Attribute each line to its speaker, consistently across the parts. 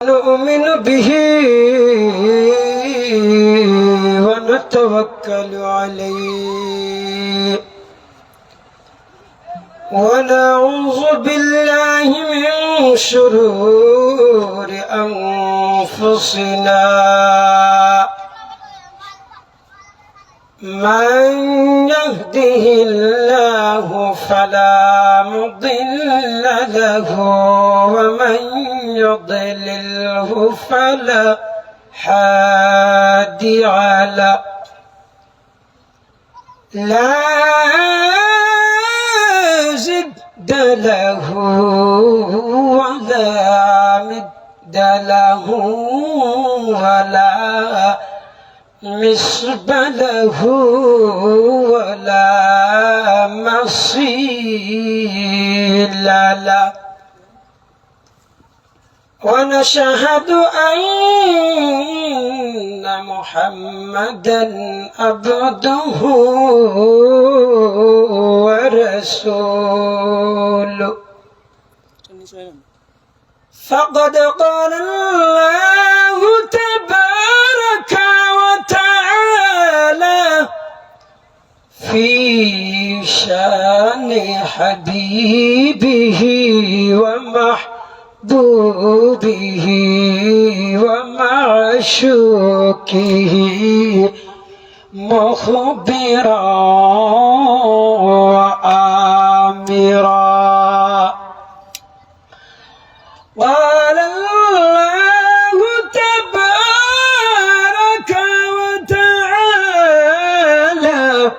Speaker 1: نؤمن به ونتوكل عليه ونعوذ بالله من شرور أنفسنا من يهده الله فلا مضل له ومن يضلله فلا هادي له لا زد له ولا مد له ولا مثل له ولا مثيل له ونشهد أن محمدا عبده ورسوله فقد قال الله تبارك وتعالى في شان حبيبه ومحبوبه ومعشوقه مخبرا وآمرا قال الله تبارك وتعالى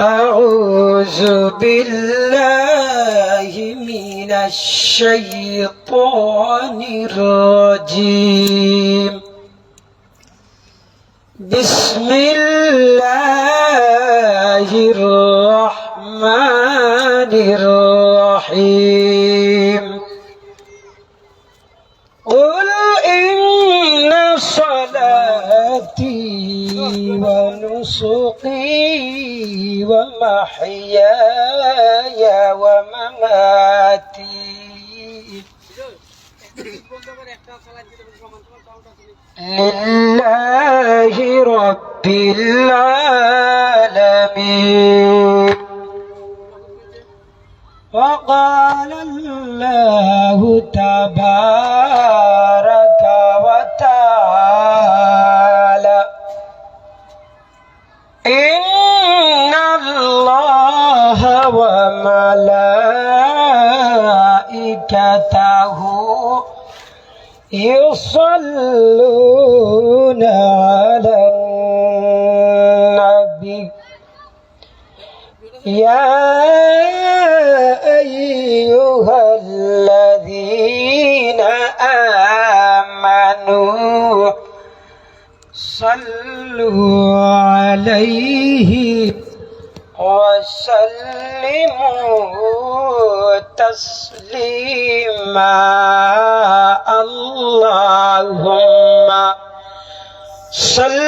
Speaker 1: أعوذ بالله من الشيطان الرجيم بسم الله الرحمن الرحيم قل إن صلاتي ونسكي ومحياي ومماتي لله رب العالمين وقال الله تبارك وتعالى إن الله وملائكته يصلون على النبي يا أيها الذين آمنوا صلوا عليه وسلموا تسليما اللهم صل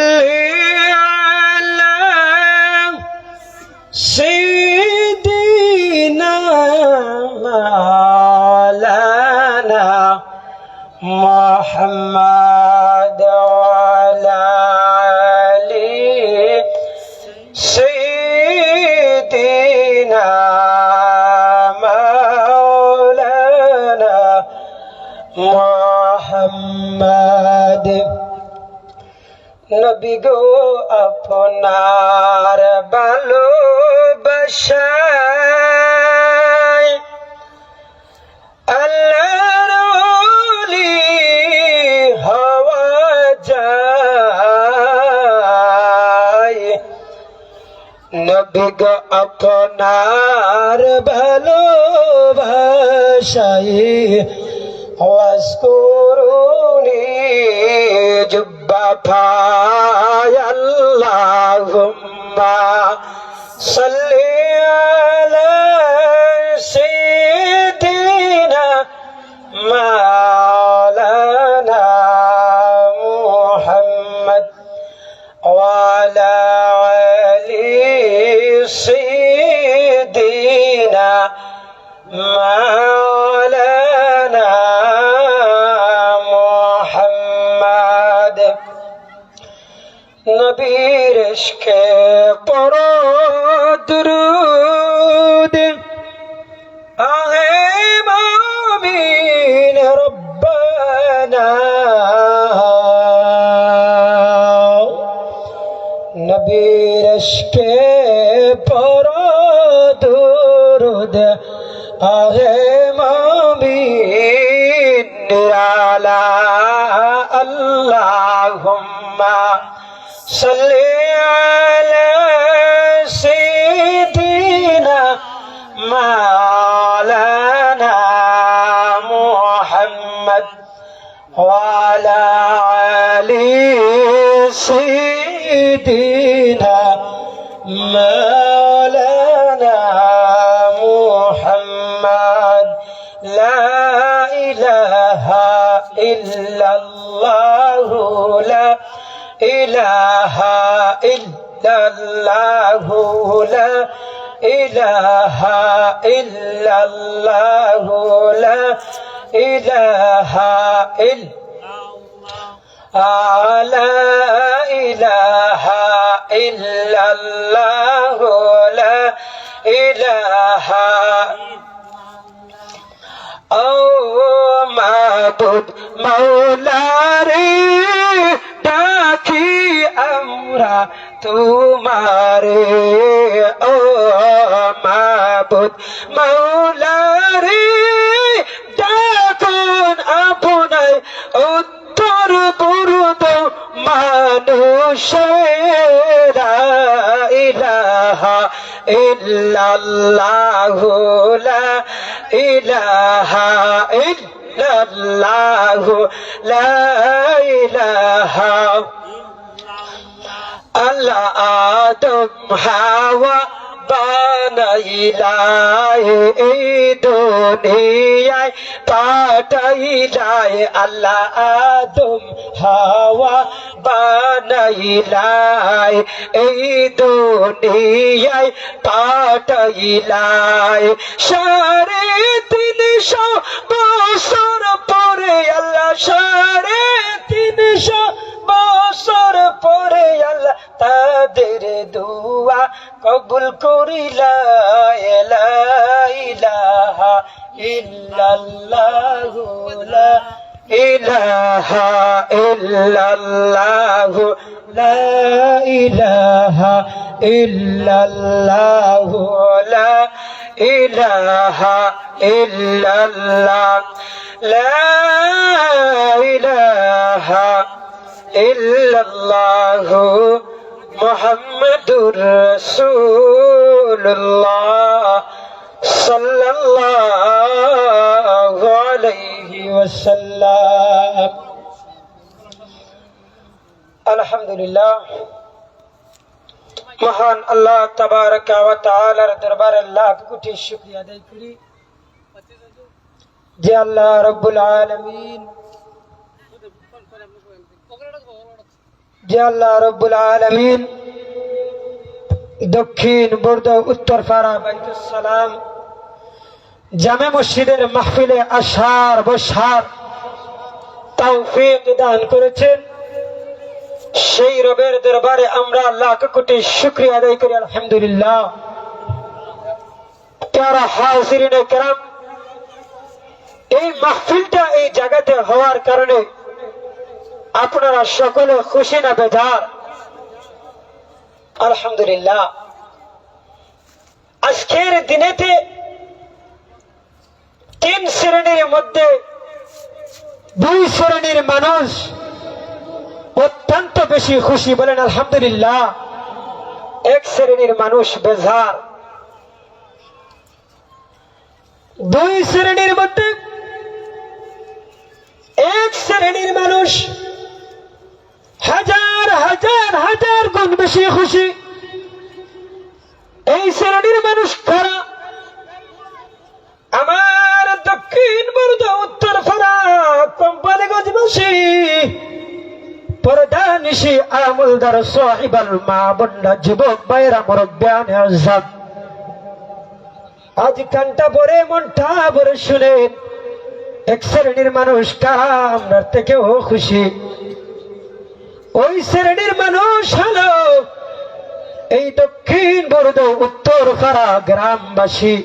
Speaker 1: على سيدنا مولانا محمد وعلى آل سيدنا مولانا محمد নবী গো আপনার ভালোবাসায় আল্লাহর ওলি হওয়া যায় নবী গো আপনার ভালোবাসায় ওয়াজকুরুনি জুব্বা পায় আল্লাহুম্মা সাল্লি আলা সাইয়্যিদিনা মাওলানা মুহাম্মদ ওয়া আলা আলি সাইয়্যিদিনা মাওলানা নবীর ইশকে পড়ো দুরূদ আহে মুমিন রব্বানা নবীর ইশকে পড়ো দুরূদ আহে মুমিন আলা আল্লাহুম্মা সাল্লি আলা সাইয়্যিদিনা মাওলানা মুহাম্মদ ওয়া আলা আলি সাইয়্যিদিনা মাওলানা মুহাম্মদ লা ইলাহা ইল্লাল্লাহু লা ইলাহা ইল্লাল্লাহু লা ইলাহা ইল্লাল্লাহু লা ইলাহা লা ইলাহা ইল্লাল্লাহু লা ইলাহা ও মাবুদ মাওলা রে ডাকি আমরা তোমারে ও মাবুদ মাওলা রে ডাকুন আপনায় উত্তর করুদ মানুষেরা ইলাহা ইল্লাল্লাহু লা ইলাহা ইল্লাল্লাহু লা ইলাহা আল্লাহ আদম হাওয়া বানাইলাই এই দুনিয়ায় পাঠাইলাই আল্লাহ আদম হাওয়া বানাইলাই এই দুনিয়ায় পাঠাইলাই 350 বছর পরে আল্লাহ 350 বছর পরে আল্লাহ তাদের দুয়া কবুল করিলা লা ইলাহা ইল্লাল্লাহু লা ইলাহা ইল্লাল্লাহু লা ইলাহা ইল্লাল্লাহু লা ইলাহা ইল্লাল্লাহ লা ইলাহা ইল্লাল্লাহু মুহাম্মাদুর রাসূলুল্লাহ সাল্লাল্লাহু আলাইহি ওয়াসাল্লাম। আলহামদুলিল্লাহ, মহান আল্লাহ তাবারাকা ওয়া তাআলার দরবারে লাখ কোটি শুকরিয়া আদায় করি যে আল্লাহ রাব্বুল আলামিন দক্ষিণ বর্দা উত্তরপাড়া বাইতুস সালাম জামে মসজিদের মাহফিলে আসার বসার তৌফিক দান করেছেন। সেই রবের দরবারে আমরা লাখ কোটি শুকরিয়া আদায় করি আলহামদুলিল্লাহ। প্যারা হাজিরিনে কেরাম, এই মাহফিলটা এই জায়গাতে হওয়ার কারণে আপনারা সকলে খুশি না বেজার? আলহামদুলিল্লাহ। আজকের দিনেতে 3 শ্রেণীর মধ্যে 2 শ্রেণীর মানুষ অত্যন্ত বেশি খুশি, বলেন আলহামদুলিল্লাহ। 1 শ্রেণীর মানুষ বেজার। 2 শ্রেণীর মধ্যে 1 শ্রেণীর মানুষ হাজার হাজার হাজার গুণ বেশি খুশি। এই শ্রেণীর মানুষ কারা? আমার দক্ষিণ বরদা উত্তরপাড়া কোম্পানিগঞ্জবাসী পর্দা নিশি আমলদার সাহিবাল মা বন্যা যুবক ভাইরা মুরব্বিয়ানে আযম, আজ কানটা ভরে মনটা ভরে শুনেন। 1 শ্রেণীর মানুষ কারা? আপনার থেকেও খুশি। ওই শ্রেণীর মানুষ হলো এই দক্ষিণ বরদ উত্তর পাড়া গ্রামবাসী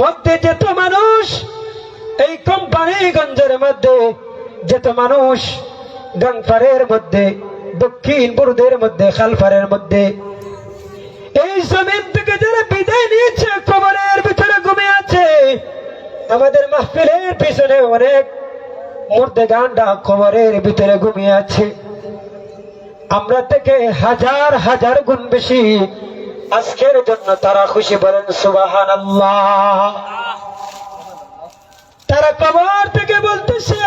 Speaker 1: মধ্যে যেত মানুষ, এই কোম্পানিগঞ্জের মধ্যে যেত মানুষ, গাংপাড়ের মধ্যে, দক্ষিণ বরদের মধ্যে, খালপাড়ের মধ্যে, এই জমিন থেকে যারা বিদায় নিয়েছে কবরের ভিতরে ঘুমিয়ে আছে। আমাদের মাহফিলের পিছনে অনেক মুর্দে গান্ডা কবরের ভিতরে ঘুমিয়ে আছে। আমরা থেকে হাজার হাজার গুণ বেশি আজকের জন্য তারা খুশি, বলেন সুবহানাল্লাহ। তারা কবর থেকে বলতেছে,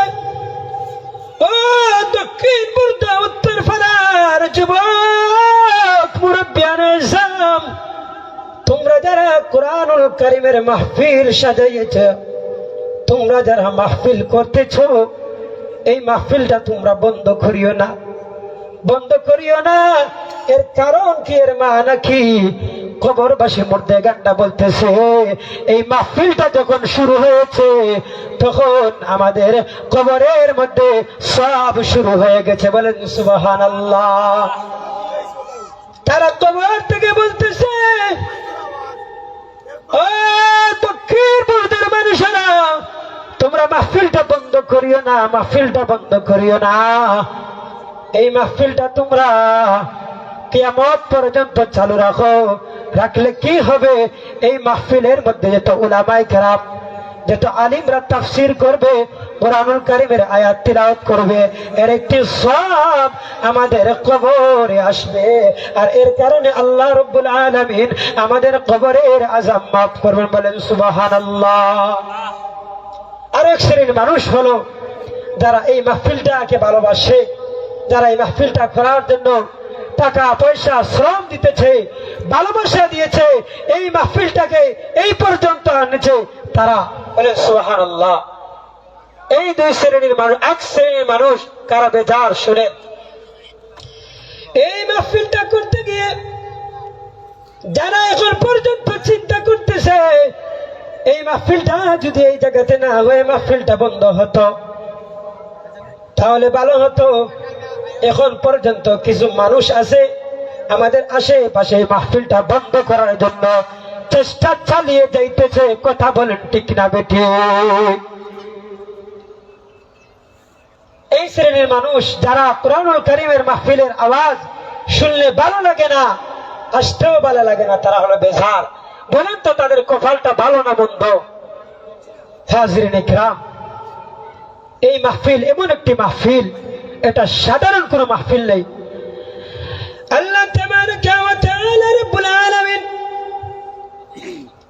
Speaker 1: ও দক্ষিণ পূর্ব উত্তর পাড়ার যুবক মুরব্বিয়ানে জাম, তোমরা যারা কোরআনুল কারীমের মাহফিল সাজাইয়েছ, তোমরা যারা মাহফিল করতেছ, এই মাহফিলটা তোমরা বন্ধ করিও না, বন্ধ করিও না। এর কারণ কি, এর মানা কি? কবরবাসী মুর্দে গান্ডা বলতেছে, এই মাহফিলটা যখন শুরু হয়েছে তখন আমাদের কবরের মধ্যে সব শুরু হয়ে গেছে, বলেন সুবহানাল্লাহ। তারা কবর থেকে বলতেছে, ও দক্ষিণ পূর্বের মানুষেরা, তোমরা মাহফিলটা বন্ধ করিও না, মাহফিলটা বন্ধ করিও না। এই মাহফিলটা তোমরা কিয়ামত পর্যন্ত চালু রাখো। রাখলে কি হবে, এই মাহফিলের মধ্যে যত উলামায়ে কেরাম, যত আলিমরা তাফসীর করবে, কোরআনুল কারীমের আয়াত তিলাওয়াত করবে, এর একটি সওয়াব আমাদের কবরে আসবে। আর এর কারণে আল্লাহ রাব্বুল আলামিন আমাদের কবরের আযাব মাফ করবেন, বলেন সুবহানাল্লাহ। আর এক শ্রেণীর মানুষ হলো যারা এই মাহফিলটাকে ভালোবাসে, যারা এই মাহফিলটা করার জন্য টাকা পয়সা শ্রম দিতেছে, ভালোবাসা দিয়েছে, এই মাহফিলটাকে এই পর্যন্ত আনেছে, তারা বলেন সুবহানাল্লাহ। এই দুই শ্রেণীর মানুষ, এক শ্রেণীর মানুষ কারা বেজার শুনে, এই মাহফিলটা করতে গিয়ে যারা এখন পর্যন্ত চিন্তা করতেছে, এই মাহফিলটা যদি এই জায়গাতে না হয়, মাহফিলটা বন্ধ হতো তাহলে ভালো হতো। এখন পর্যন্ত কিছু মানুষ আছে আমাদের আশেপাশে মাহফিলটা বন্ধ করার জন্য চেষ্টা চালিয়ে যাইতেছে, কথা বলেন ঠিক না বেঠিক? এই শ্রেণীর মানুষ যারা কোরআনুল কারীমের মাহফিলের আওয়াজ শুনলে ভালো লাগে না, আসতেও ভালো লাগে না, তারা হলো বেজার। বলেন তো তাদের কপালটা ভালো না মন্দ? হাজিরিনে কিরাম, এই মাহফিল এমন একটি মাহফিল, এটা সাধারণ কোনো মাহফিল নেই। আল্লাহ তাবারাকা ওয়া তাআলা রব্বুল আলামিন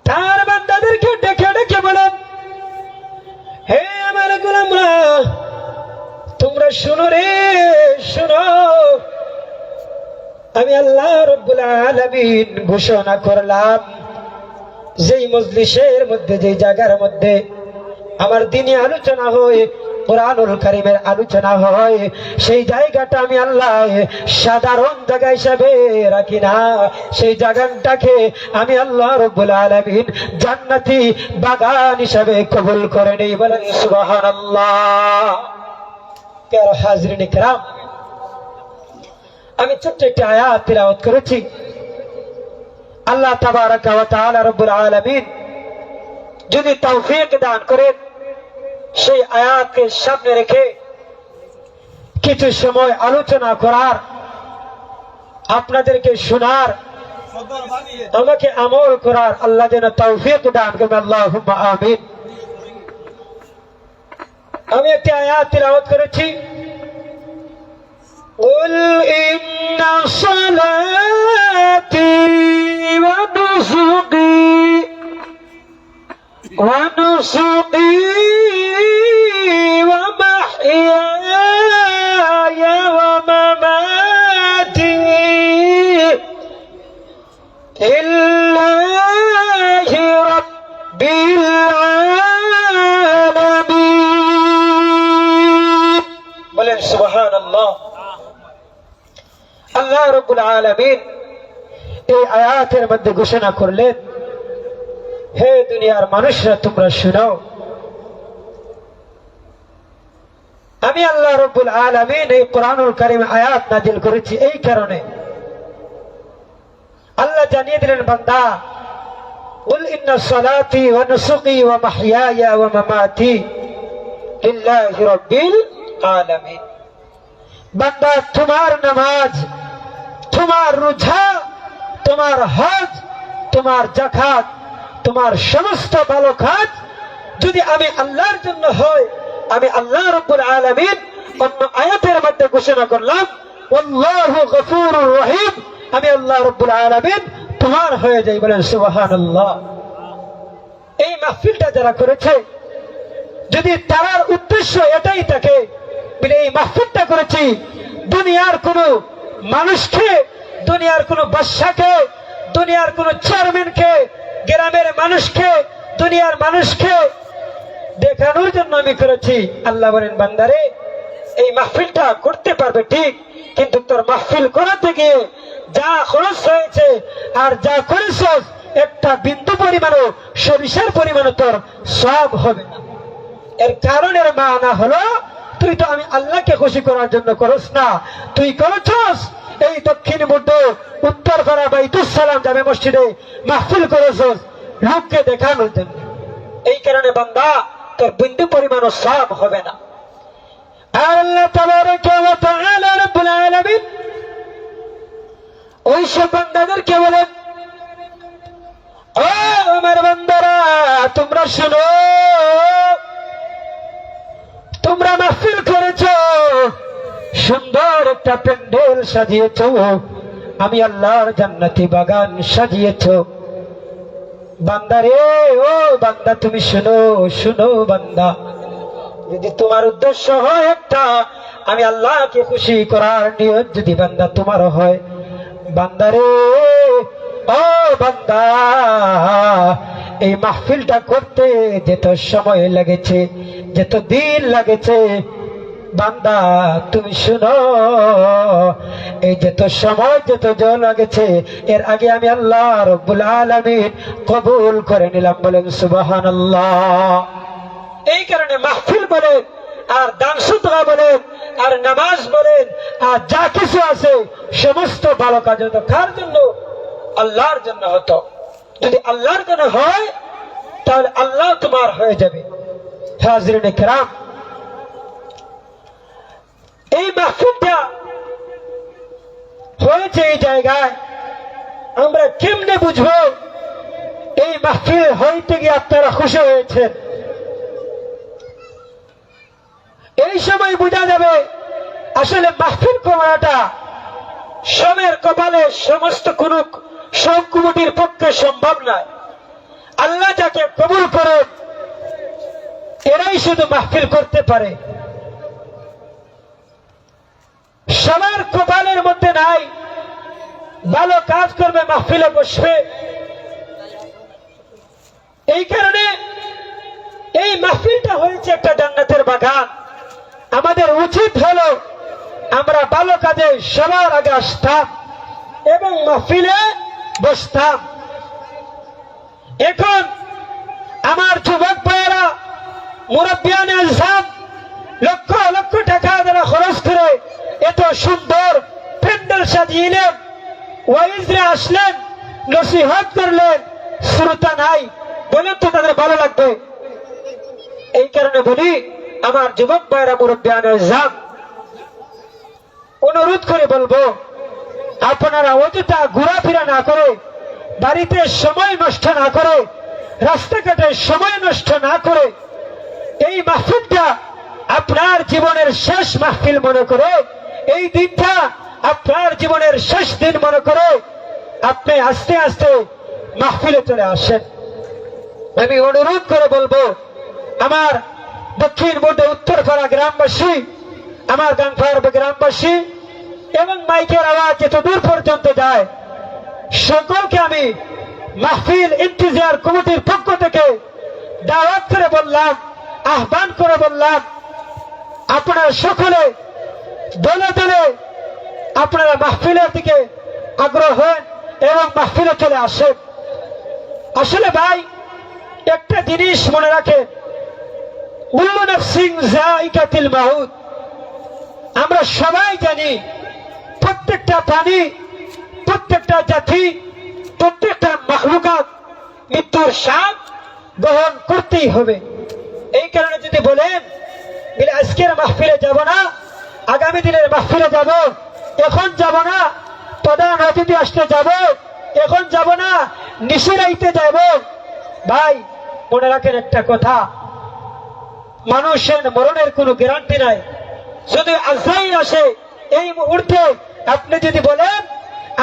Speaker 1: তার বান্দাদেরকে ডেকে ডেকে বলেন, হে আমার গোলামরা, তোমরা শুনো রে, শুনো, আমি আল্লাহ রব্বুল আলামিন ঘোষণা করলাম, যেই মজলিসের মধ্যে, যেই জায়গার মধ্যে আমার দ্বীনি আলোচনা হয়, কোরআনুল কারীমের আলোচনা হয়, সেই জায়গাটা আমি আল্লাহ সাধারণ জায়গা হিসাবে রাখি না, সেই জায়গাটাকে আমি আল্লাহ রাব্বুল আলামিন জান্নাতি বাগান হিসাবে কবুল করে নেই, বলেন সুবহানাল্লাহ। প্রিয় হাজরিন কিরাম, আমি ছোট্ট একটি আয়াত তিলাওয়াত করেছি। আল্লাহ তাবারাকা ওয়া তাআলা রাব্বুল আলামিন যদি তৌফিক দান করেন, সেই আয়াতকে সামনে রেখে কিছু সময় আলোচনা করার, আপনাদেরকে শোনার, আমাকে আমল করার আল্লাহ যেন তৌফিক দান করেন, আল্লাহুম্মা আমিন। আমি একটি আয়াত তিলাওয়াত করেছি, قل إن صلاتي ونسكي ومحياي ومماتي لله رب العالمين, বলেন সুবহানাল্লাহ। আল্লাহ রাব্বুল আলামিন এই আয়াতের মধ্যে ঘোষণা করলেন, হে দুনিয়ার মানুষরা, তোমরা শুনো, আমি আল্লাহ রাব্বুল আলামিন এই কোরআনুল কারীম আয়াত নাযিল করেছি এই কারণে আল্লাহ জানিয়ে দিলেন বান্দা কুল ইন্না সালাতি ওয়া নুসুকি ওয়া মাহইয়ায়া ওয়া মামাতি লিল্লাহি রাব্বিল আলামিন। বান্দা তোমার নামাজ, তোমার রোজা, তোমার হজ, তোমার যাকাত, তোমার সমস্ত ভালো কাজ যদি আমি আল্লাহর জন্য হয়, আমি আল্লাহ রাব্বুল আলামিন অন্য আয়াতের মধ্যে ঘোষণা করলাম আল্লাহু গফুরুর রহিম, আমি আল্লাহ রাব্বুল আলামিন তোমার হয়ে যাই। বলেন সুবহানাল্লাহ। এই মাহফিলটা যারা করেছে যদি তার উদ্দেশ্য এটাই থাকে বলে এই মাহফিলটা করেছি দুনিয়ার কোনো মানুষকে, দুনিয়ার কোনো বাদশাকে, দুনিয়ার কোনো চেয়ারম্যানকে, গ্রামের মানুষকে, দুনিয়ার মানুষকে দেখানোর জন্য আমি করেছি, আল্লাহ বলেন বান্দারে এই মাহফিলটা করতে পারবে ঠিক, কিন্তু তোর মাহফিল করাতে গিয়ে যা খরচ হয়েছে আর যা করেছ একটা বিন্দু পরিমাণও সরিষার পরিমাণও তোর সব হবে না। এর কারণের মানা হলো তুই তো আমি আল্লাহকে খুশি করার জন্য করস না, তুই করেছস এই দক্ষিণ মধ্য উত্তর পাড়া বাইতুস সালাম জামে মসজিদে মাহফিল করেছস লোককে দেখানোর জন্য। এই কারণে বান্দা তোর বিন্দু পরিমাণও সব হবে না। আর আল্লাহ তাবারাকা ওয়া তাআলা রব্বুল আলামিন ওই সব বান্দাদেরকে বলেন, ও আমার বান্দারা তোমরা শোনো, তোমরা মাহফিল করেছ, সুন্দর একটা প্যান্ডেল সাজিয়েছ, আমি আল্লাহর জান্নাতি বাগান সাজিয়েছ। বান্দারে ও বান্দা তুমি শোনো, শোনো বান্দা, যদি তোমার উদ্দেশ্য হয় একটা আমি আল্লাহকে খুশি করার নিয়ত যদি বান্দা তোমার হয়, বান্দারে ও বান্দা এই মাহফিলটা করতে যেত সময় লেগেছে, যেত দিন লাগেছে, বান্দা তুমি শুনো এই যেত সময় যেত জল লাগেছে এর আগে আমি আল্লাহ রাব্বুল আলামিন কবুল করে নিলাম। বলেন সুবহানাল্লাহ। এই কারণে মাহফিল বলেন আর দান সদকা বলেন আর নামাজ বলেন আর যা কিছু আছে সমস্ত ভালো কাজ হতো কার জন্য? আল্লাহর জন্য হতো। যদি আল্লাহর জন্য হয় তাহলে আল্লাহ তোমার হয়ে যাবে। হাজিরিনে কেরাম, এই মাহফিলটা হয়েছে এই জায়গায়, আমরা কেমনে বুঝবো এই মাহফিল হইতে গিয়ে আপনারা খুশি হয়েছেন? এই সময় বোঝা যাবে আসলে মাহফিল করাটা সবের কপালে সমস্ত কোন সব কমিটির পক্ষে সম্ভব নয়। আল্লাহ যাকে কবুল করে এরাই শুধু মাহফিল করতে পারে, সবার কপালের মধ্যে নাই। ভালো কাজ করবে মাহফিলে বসবে। এই কারণে এই মাহফিলটা হয়েছে একটা জান্নাতের বাগান। আমাদের উচিত হলো আমরা ভালো কাজে সবার আগে আসতাম এবং মাহফিলে বসতাম। এখন আমার যুবক ভাইয়েরা মুরব্বিয়ানে আজম লক্ষ লক্ষ টাকা যারা খরচ করে এত সুন্দর প্যান্ডেল সাজিয়েলেন, ওয়াইজরে আসলেন, নসিহত করলেন, শ্রোতা নাই, বলেন তো তাদের ভালো লাগবে? এই কারণে বলি আমার যুবক ভাইয়েরা মুরব্বিয়ানে আজম অনুরোধ করে বলবো আপনারা অযথা ঘোরাফেরা না করে, বাড়িতে সময় নষ্ট না করে, রাস্তাঘাটে সময় নষ্ট না করে এই মাহফিলটা আপনার জীবনের শেষ মাহফিল মনে করে, এই দিনটা আপনার জীবনের শেষ দিন মনে করে আপনি আস্তে আস্তে মাহফিলে চলে আসেন। আমি অনুরোধ করে বলবো আমার দক্ষিণ মধ্য উত্তরপাড়া গ্রামবাসী, আমার গাংপাড়া গ্রামবাসী এবং মাইকের আওয়াজ যত দূর পর্যন্ত যায় সকলকে আমি মাহফিল ইন্তেজার কমিটির পক্ষ থেকে দাওয়াত করে বললাম, আহ্বান করে বললাম, আপনারা সকলে দলে দলে আপনারা মাহফিলের দিকে আগ্রহ হন এবং মাহফিলে চলে আসেন। আসলে ভাই একটা জিনিস মনে রাখেন, কুল্লু নাফসিন যায়িকাতুল মাউত, আমরা সবাই জানি প্রত্যেকটা প্রাণী, প্রত্যেকটা জাতি, প্রত্যেকটা মাখলুকাত মৃত্যুর স্বাদ গ্রহণ করতেই হবে। এই কারণে যদি বলেন বলে আজকের মাহফিলে যাব না, আগামী দিনের মাহফিলে যাব, এখন যাব না, প্রধান অতিথি আসতে যাব, এখন যাব না, নিশিরাইতে যাব, ভাই মনে রাখেন একটা কথা, মানুষের মরণের কোনো গ্যারান্টি নাই। যদি আজরাইল আসে এই মুহূর্তে, আপনি যদি বলেন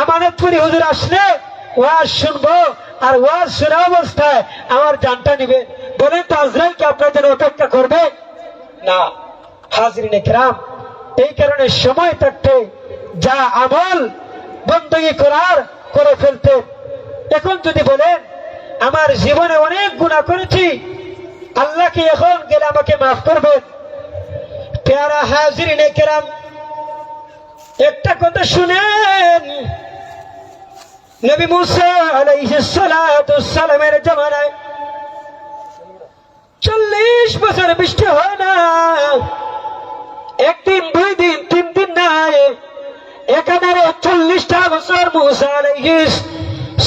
Speaker 1: আমানতপুরি হুজুর আসলে ওয়াজ শুনবো আর ওয়াজ শোনা অবস্থায় আমার জানটা নিবে, বলেন তো আজরাইলকে আপনার জন্য অপেক্ষা করবে না। হাজরিনে কিরাম, এই কারণে সময় থাকতে যা আমল বন্দী করার করে ফেলতে। এখন যদি বলেন আমার জীবনে অনেক গুনাহ করেছি, আল্লাহকে এখন গেলে আমাকে মাফ করবেন, প্যারা হাজরিনে কিরাম একটা কথা শুনেন, নবী মুসা আলাইহিস সালাতু সালামের জামানায় 40 বছর বৃষ্টি হয় না, একদিন, 2 দিন, 3 দিন নাই, একেবারে 40টা বছর মুসা আলাইহিস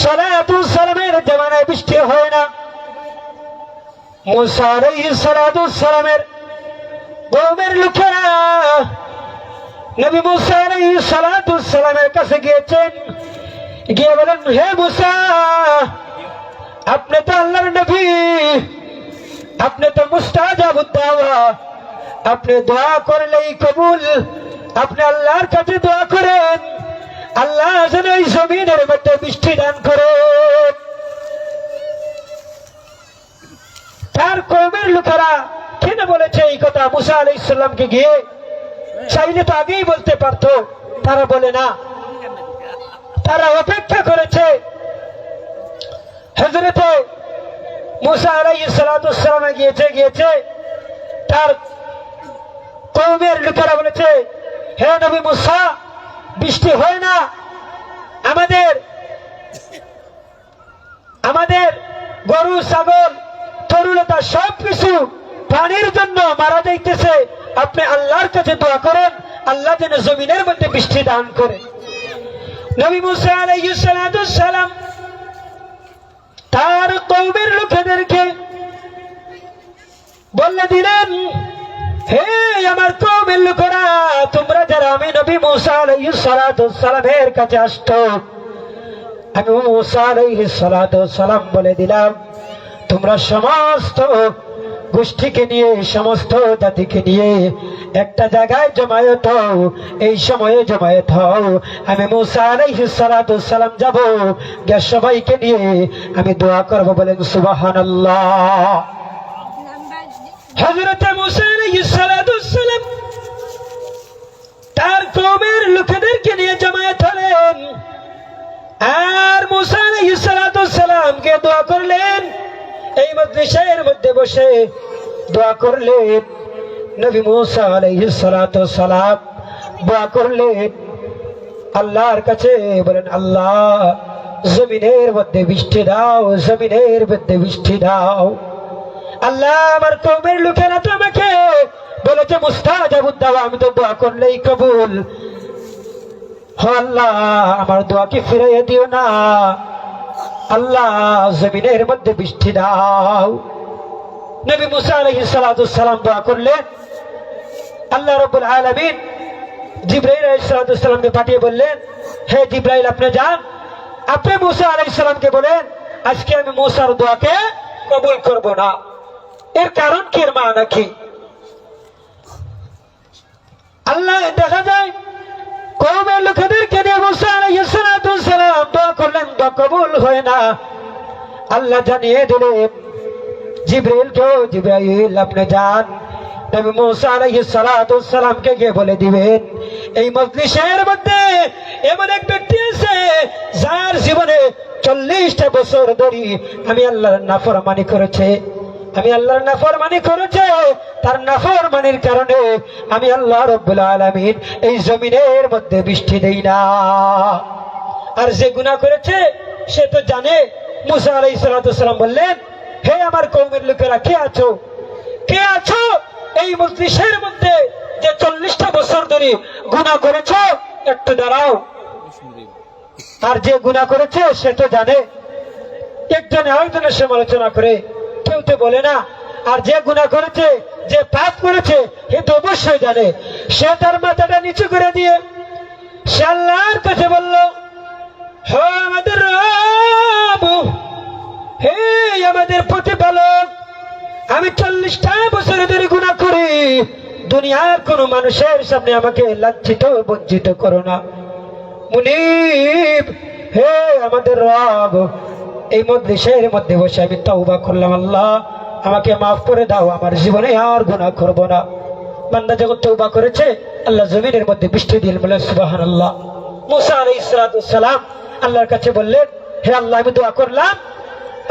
Speaker 1: সালাতু সালামের জামানায় বৃষ্টি হয় না। মুসা আলাইহিস সালাতু সালামের কওমের লোকেরা নবী মুসা আলাইহিস সালাতু সালামের কাছে গিয়েছেন, গিয়ে বলেন হে মুসা, আপনি তো আল্লাহর নবী, আপনি তো মুস্তাজাবুদ দাওয়া, আপনি দোয়া করলেই কবুল, আপনি আল্লাহর কাছে দোয়া করেন আল্লাহ যেন এই জমিনের মধ্যে বৃষ্টি দান করে। তার কওমের লোকেরা কেন বলেছে এই কথা মুসা আলাইহিস সালামকে গিয়ে? চাইলে তো আগেই বলতে পারতো, তারা বলে না, তারা অপেক্ষা করেছে। হযরতে মুসা আলাইহিস সালাতু সালামে গিয়েছে, তার কওমের লোকেরা বলেছে হে নবী মুসা, বৃষ্টি হয় না, আমাদের গরু ছাগল তরুলতা সবকিছু পানির জন্য মারা যাইতেছে, আপনি আল্লাহর কাছে দোয়া করেন আল্লাহ যেন জমিনের মধ্যে বৃষ্টি দান করে। নবী মুসা আলাইহিস সালাতু সালাম তার কওমের লোকেদেরকে বলে দিলেন, হে আমার কওমের লোকেরা, তোমরা যারা আমি নবী মুসা আলাইহিস সালাতু সালামের কাছে আসতো, আমি মুসা আলাইহিস সালাতু সালাম বলে দিলাম তোমরা সমস্ত গোষ্ঠীকে নিয়ে, সমস্ত জাতিকে নিয়ে একটা জায়গায় জমায়েত হও, এই সময়ে জমায়েত হও, আমি মুসা আলাইহিস সালাতু সালাম যাব, গিয়ে সবাইকে নিয়ে আমি দোয়া করব, বলেন সুবহানাল্লাহ। হযরত মুসা আলাইহিস সালাতু সালাম তার কওমের লোকেদেরকে নিয়ে জমায়েত হলেন, আর মুসা আলাইহিস সালাতু সালামকে দোয়া করলেন, এই মজলিসের মধ্যে বসে দোয়া করলেন। নবী মুসা আলাইহিস সালাতু সালাম দোয়া করলেন আল্লাহর কাছে, বলেন আল্লাহ জমিনের মধ্যে বৃষ্টি দাও, জমিনের মধ্যে বৃষ্টি দাও। আল্লাহ আমার কওমের লোকেরা তো আমাকে বলেছে মুস্তাজাবুদ দাওয়া, আমি তো দোয়া করলেই কবুল, আল্লাহ আমার দোয়াকে ফিরাইয়া দিও না, আল্লাহ জমিনের মধ্যে বৃষ্টি দাও। নবী মুসা আলাইহিস সালাতু সালাম দোয়া করলেন, আল্লাহ রাব্বুল আলামিন জিবরাইল আলাইহিস সালাতু সালামকে পাঠিয়ে বললেন, হে জিবরাইল আপনি যান, আপনি মুসা আলাইহিস সালামকে বলেন আজকে আমি মুসার দোয়াকে কবুল করব না। এর কারণ কি, এর মানে কি? আল্লাহ দেখা যায় কওমের লোকেদেরকে নিয়ে মুসা আলাইহিস সালাতু সালাম দোয়া করলেন, দোয়া কবুল হয় না। আল্লাহ জানিয়ে দিলেন জিবরাইলকে, জিবরাইল আপনি যান, নবী মুসা আলাইহিস সালাতু সালামকে গিয়ে বলে দিবেন এই মজলিসের মধ্যে এমন এক ব্যক্তি আছে যার জীবনে 40টা বছর ধরে আমি আল্লাহর নাফরমানি করেছে, আমি আল্লাহর নাফরমানি করেছে, তার নাফরমানির কারণে আমি আল্লাহ রাব্বুল আলামিন এই জমিনের মধ্যে বৃষ্টি দেই না। আর যে গুনাহ করেছে সে তো জানে। মুসা আলাইহিস সালাতু সালাম বললেন, হে আমার কওমের লোকেরা, কে আছো, কে আছো এই মজলিসের মধ্যে যে 40টা বছর ধরে গুনাহ করেছো, একটু দাঁড়াও। আর যে গুনাহ করেছে সে তো জানে, একজনে আরেকজনের সমালোচনা করে, কেউ তো বলে না। আর যে গুনাহ করেছে, যে পাপ করেছে, সে তো অবশ্যই জানে। সে তার মাথাটা নিচু করে দিয়ে সে আল্লাহর কাছে বলল, হে আমাদের রব, হে আমাদের প্রতিপালক, আমি 40টা বছর ধরে গুনাহ করি, দুনিয়ার কোন মানুষের সামনে আমাকে লাঞ্ছিত বঞ্চিত করো না। মুনিব, হে আমাদের রব, এই মজলিসের মধ্যে বসে আমি তওবা করলাম, আল্লাহ আমাকে মাফ করে দাও, আমার জীবনে আর গুনাহ করব না। বান্দা যখন তওবা করেছে, আল্লাহ জমিনের মধ্যে বৃষ্টি দিলেন, বলে সুবহানাল্লাহ। মুসা আলাইহিস সালাম আল্লাহর কাছে বললেন, হে আল্লাহ, আমি দোয়া করলাম,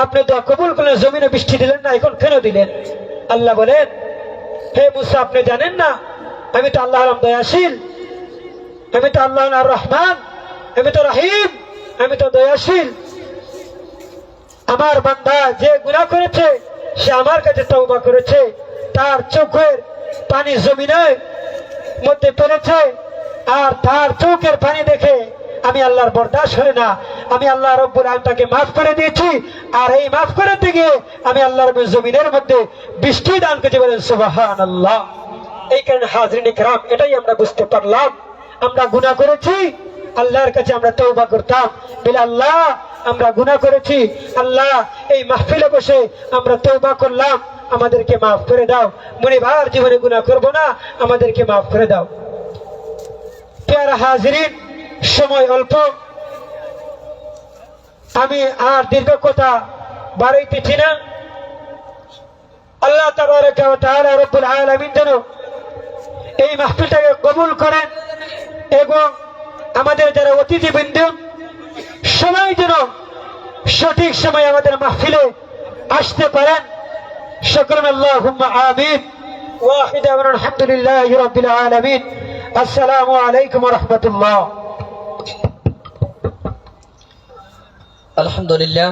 Speaker 1: আপনি দোয়া কবুল করলেন, জমিনে বৃষ্টি দিলেন না, এখন কেন দিলেন? আল্লাহ বলেন, হে মুসা, আপনি জানেন না আমি তো আল্লাহর দয়াশীল, আমি তো আল্লাহ আর রহমান, আমি তো রহিম, আমি তো দয়াশীল। আমার বান্দা যে গুনাহ করেছে সে আমার কাছে তওবা করেছে, তার চোখের পানি জমিনের মধ্যে পড়েছে, আর তার চোখের পানি দেখে আমি আল্লাহর বরদাস্ত হয় না, আমি আল্লাহ রব্বুল আলামিন তাকে মাফ করে দিয়েছি। আর এই মাফ করতে গিয়ে আমি আল্লাহ রব্বুল জমিনের মধ্যে বৃষ্টি দান করেছি, বলেন সুবহানাল্লাহ। এই কারণে হাজরিন কিরাম, এটাই আমরা বুঝতে পারলাম, আমরা গুনাহ করেছি, আল্লাহর কাছে আমরা তওবা করতাম, বলে আল্লাহ আমরা গুনাহ করেছি, আল্লাহ এই মাহফিলে বসে আমরা তওবা করলাম, আমাদেরকে মাফ করে দাও, মনিবার জীবনে গুনাহ করব না, আমাদেরকে মাফ করে দাও। প্যারা হাজরিন, সময় অল্প, আমি আর দীর্ঘ কথা বাড়াইতেছি না। আল্লাহ তাবারাকা ওয়া তাআলা রব্বুল আলামিন যেন এই মাহফিলটাকে কবুল করেন, এবং আমাদের যারা অতিথিবৃন্দ সবাই যেন সঠিক সময় আমাদের মাহফিলে আসতে পারেন। শুকরান, আল্লাহুম্মা আমিন। ওয়াহিদ আলহামদুলিল্লাহি রাব্বিল আলামিন। আসসালামু আলাইকুম ওয়া রাহমাতুল্লাহ।
Speaker 2: আলহামদুলিল্লাহ।